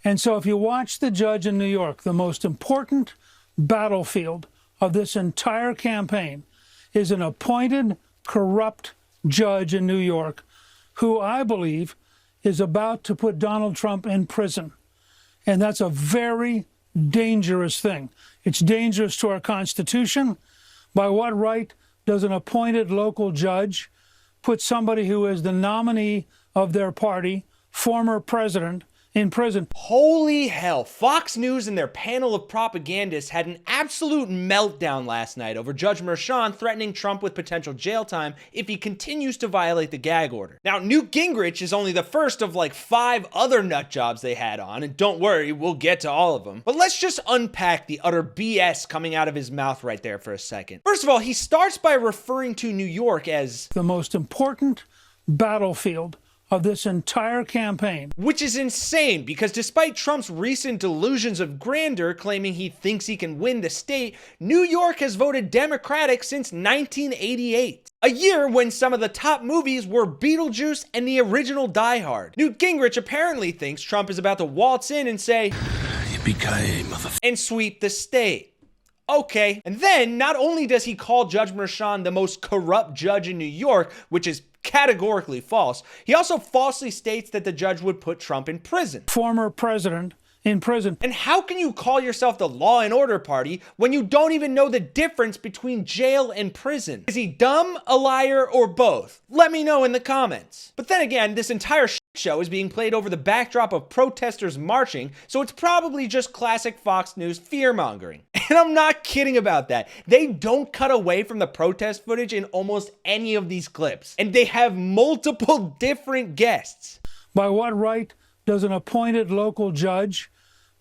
And so if you watch the judge in New York, the most important battlefield of this entire campaign is an appointed, corrupt judge in New York who I believe is about to put Donald Trump in prison. And that's a very dangerous thing. It's dangerous to our Constitution. By what right does an appointed local judge put somebody who is the nominee of their party, former president, in prison? Holy hell, Fox News and their panel of propagandists had an absolute meltdown last night over Judge Merchan threatening Trump with potential jail time if he continues to violate the gag order. Now, Newt Gingrich is only the first of like 5 other nut jobs they had on, and don't worry, we'll get to all of them. But let's just unpack the utter BS coming out of his mouth right there for a second. First of all, he starts by referring to New York as the most important battlefield of this entire campaign. Which is insane, because despite Trump's recent delusions of grandeur claiming he thinks he can win the state, New York has voted Democratic since 1988. A year when some of the top movies were Beetlejuice and the original Die Hard. Newt Gingrich apparently thinks Trump is about to waltz in and say, "Yippee-ki-yay, motherfucker," and sweep the state. Okay. And then, not only does he call Judge Merchan the most corrupt judge in New York, which is categorically false, he also falsely states that the judge would put Trump in prison. Former president in prison. And how can you call yourself the law and order party when you don't even know the difference between jail and prison? Is he dumb, a liar, or both? Let me know in the comments. But then again, this entire show is being played over the backdrop of protesters marching, so it's probably just classic Fox News fear-mongering. And I'm not kidding about that. They don't cut away from the protest footage in almost any of these clips. And they have multiple different guests. By what right does an appointed local judge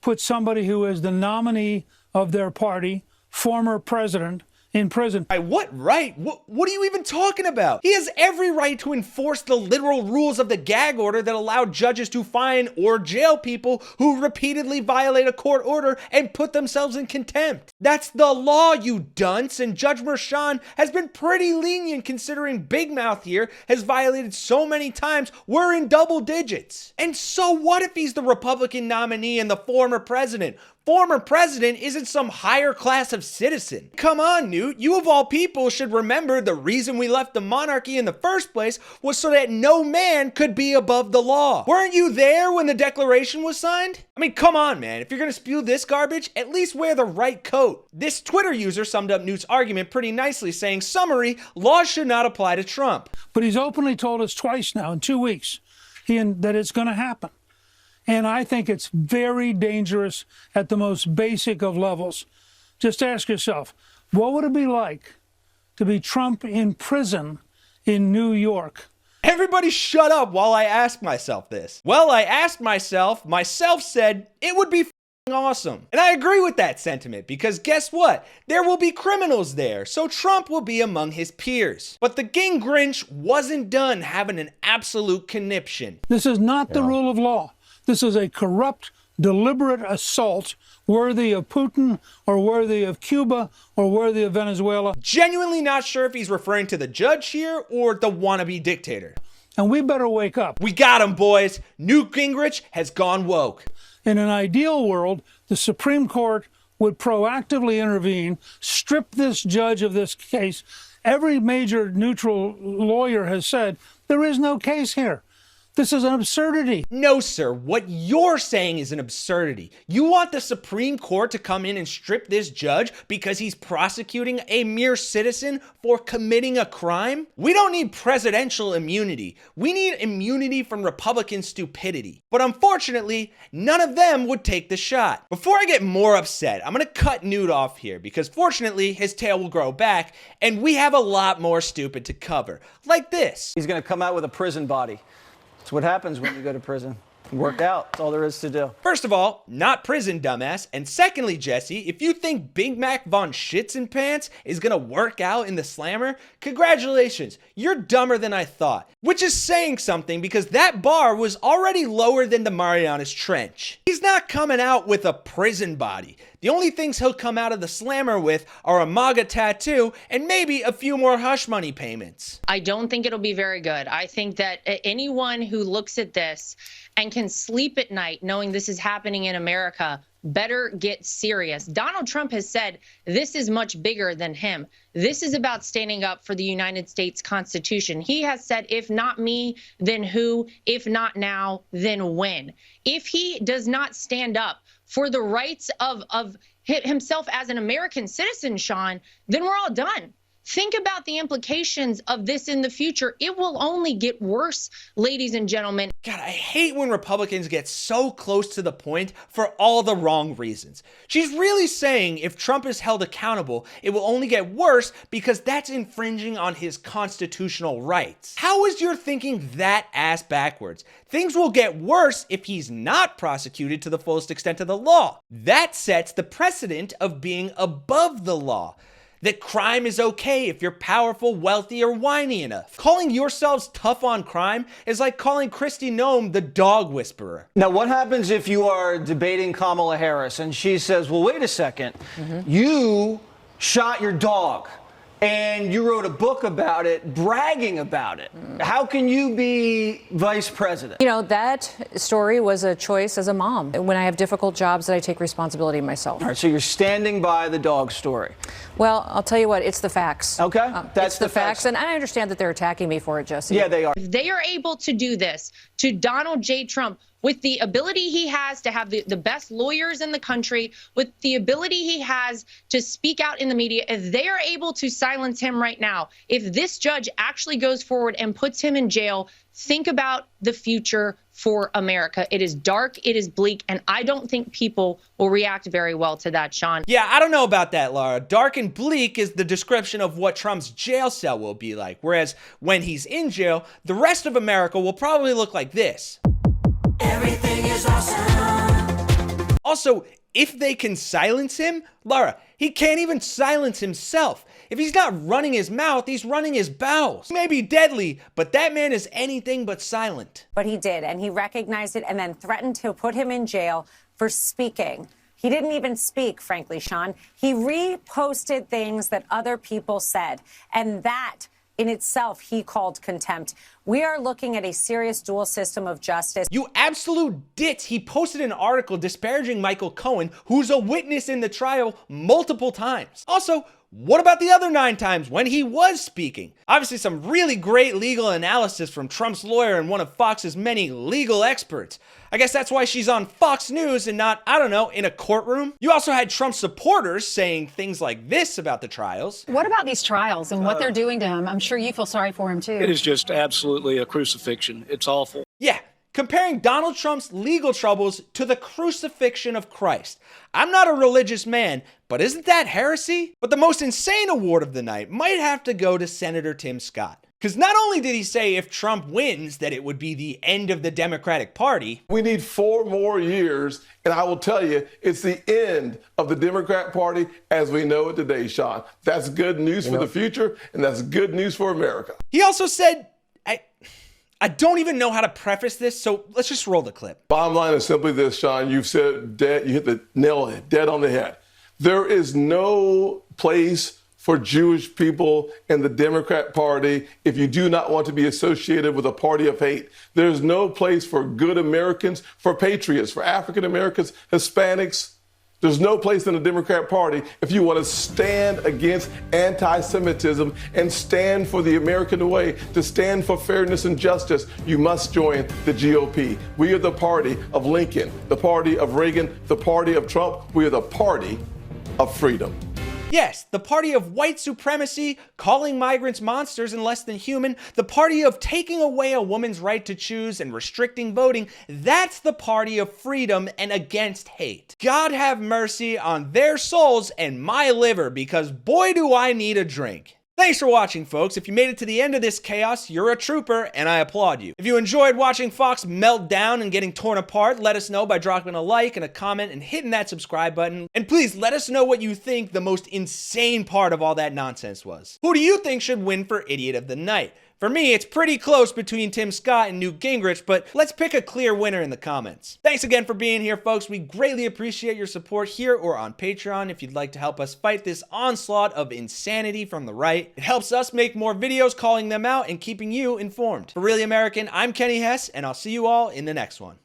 put somebody who is the nominee of their party, former president, in prison? By what right? What are you even talking about? He has every right to enforce the literal rules of the gag order that allow judges to fine or jail people who repeatedly violate a court order and put themselves in contempt. That's the law, you dunce, and Judge Merchan has been pretty lenient considering Big Mouth here has violated so many times we're in double digits. And so what if he's the Republican nominee and the former president? Former president isn't some higher class of citizen. Come on, Newt. You of all people should remember the reason we left the monarchy in the first place was so that no man could be above the law. Weren't you there when the Declaration was signed? I mean, come on, man. If you're gonna spew this garbage, at least wear the right coat. This Twitter user summed up Newt's argument pretty nicely, saying, summary, laws should not apply to Trump. But he's openly told us twice now in 2 weeks that it's gonna happen. And I think it's very dangerous at the most basic of levels. Just ask yourself, what would it be like to be Trump in prison in New York? Everybody shut up while I ask myself this. Well, I asked myself said it would be awesome. And I agree with that sentiment because guess what? There will be criminals there, so Trump will be among his peers. But the Gingrich wasn't done having an absolute conniption. This is not the rule of law. This is a corrupt, deliberate assault worthy of Putin or worthy of Cuba or worthy of Venezuela. Genuinely not sure if he's referring to the judge here or the wannabe dictator. And we better wake up. We got him, boys. Newt Gingrich has gone woke. In an ideal world, the Supreme Court would proactively intervene, strip this judge of this case. Every major neutral lawyer has said there is no case here. This is an absurdity. No, sir. What you're saying is an absurdity. You want the Supreme Court to come in and strip this judge because he's prosecuting a mere citizen for committing a crime? We don't need presidential immunity. We need immunity from Republican stupidity. But unfortunately, none of them would take the shot. Before I get more upset, I'm going to cut Newt off here because fortunately his tail will grow back and we have a lot more stupid to cover. Like this. He's going to come out with a prison body. That's what happens when you go to prison. Work out. That's all there is to do. First of all, not prison, dumbass. And secondly, Jesse, if you think Big Mac Von Shits and Pants is gonna work out in the slammer, congratulations. You're dumber than I thought. Which is saying something because that bar was already lower than the Marianas Trench. He's not coming out with a prison body. The only things he'll come out of the slammer with are a MAGA tattoo and maybe a few more hush money payments. I don't think it'll be very good. I think that anyone who looks at this and can sleep at night knowing this is happening in America better get serious. Donald Trump has said this is much bigger than him. This is about standing up for the United States Constitution. He has said, if not me, then who? If not now, then when? If he does not stand up for the rights of himself as an American citizen, Sean, then we're all done. Think about the implications of this in the future. It will only get worse, ladies and gentlemen. God, I hate when Republicans get so close to the point for all the wrong reasons. She's really saying if Trump is held accountable, it will only get worse because that's infringing on his constitutional rights. How is your thinking that ass backwards? Things will get worse if he's not prosecuted to the fullest extent of the law. That sets the precedent of being above the law. That crime is okay if you're powerful, wealthy, or whiny enough. Calling yourselves tough on crime is like calling Kristi Noem the dog whisperer. Now, what happens if you are debating Kamala Harris and she says, well, wait a second, you shot your dog and you wrote a book about it, bragging about it. How can you be vice president? You know, that story was a choice as a mom. When I have difficult jobs, that I take responsibility myself. All right, so you're standing by the dog story. Well, I'll tell you what, it's the facts. Okay, that's it's the facts. And I understand that they're attacking me for it, Jesse. Yeah, they are. If they are able to do this to Donald J. Trump, with the ability he has to have the best lawyers in the country, with the ability he has to speak out in the media, if they are able to silence him right now, if this judge actually goes forward and puts him in jail, think about the future for America. It is dark, it is bleak, and I don't think people will react very well to that, Sean. Yeah, I don't know about that, Laura. Dark and bleak is the description of what Trump's jail cell will be like, whereas when he's in jail, the rest of America will probably look like this. Everything is awesome. Also, if they can silence him, Laura, he can't even silence himself. If he's not running his mouth, he's running his bowels. He may be deadly, but that man is anything but silent. But he did, and he recognized it and then threatened to put him in jail for speaking. He didn't even speak, frankly, Sean. He reposted things that other people said, and that in itself he called contempt. We are looking at a serious dual system of justice. You absolute ditz. He posted an article disparaging Michael Cohen, who's a witness in the trial multiple times. Also, what about the other 9 times when he was speaking? Obviously, some really great legal analysis from Trump's lawyer and one of Fox's many legal experts. I guess that's why she's on Fox News and not, I don't know, in a courtroom. You also had Trump supporters saying things like this about the trials. What about these trials and what they're doing to him? I'm sure you feel sorry for him, too. It is just absolutely a crucifixion. It's awful. Yeah, comparing Donald Trump's legal troubles to the crucifixion of Christ. I'm not a religious man, but isn't that heresy? But the most insane award of the night might have to go to Senator Tim Scott. Because not only did he say if Trump wins that it would be the end of the Democratic Party. We need 4 more years, and I will tell you, it's the end of the Democrat Party as we know it today, Sean. That's good news for the future, and that's good news for America. He also said, I don't even know how to preface this, so let's just roll the clip. Bottom line is simply this, Sean. You've said dead, you hit the nail dead on the head. There is no place for Jewish people in the Democrat Party if you do not want to be associated with a party of hate. There's no place for good Americans, for patriots, for African Americans, Hispanics. There's no place in the Democrat Party if you want to stand against anti-Semitism and stand for the American way, to stand for fairness and justice. You must join the GOP. We are the party of Lincoln, the party of Reagan, the party of Trump. We are the party of freedom. Yes, the party of white supremacy, calling migrants monsters and less than human, the party of taking away a woman's right to choose and restricting voting, that's the party of freedom and against hate. God have mercy on their souls and my liver, because boy do I need a drink. Thanks for watching, folks. If you made it to the end of this chaos, you're a trooper, and I applaud you. If you enjoyed watching Fox melt down and getting torn apart, let us know by dropping a like and a comment and hitting that subscribe button. And please let us know what you think the most insane part of all that nonsense was. Who do you think should win for Idiot of the Night? For me, it's pretty close between Tim Scott and Newt Gingrich, but let's pick a clear winner in the comments. Thanks again for being here, folks. We greatly appreciate your support here or on Patreon if you'd like to help us fight this onslaught of insanity from the right. It helps us make more videos calling them out and keeping you informed. For Really American, I'm Kenny Hesse, and I'll see you all in the next one.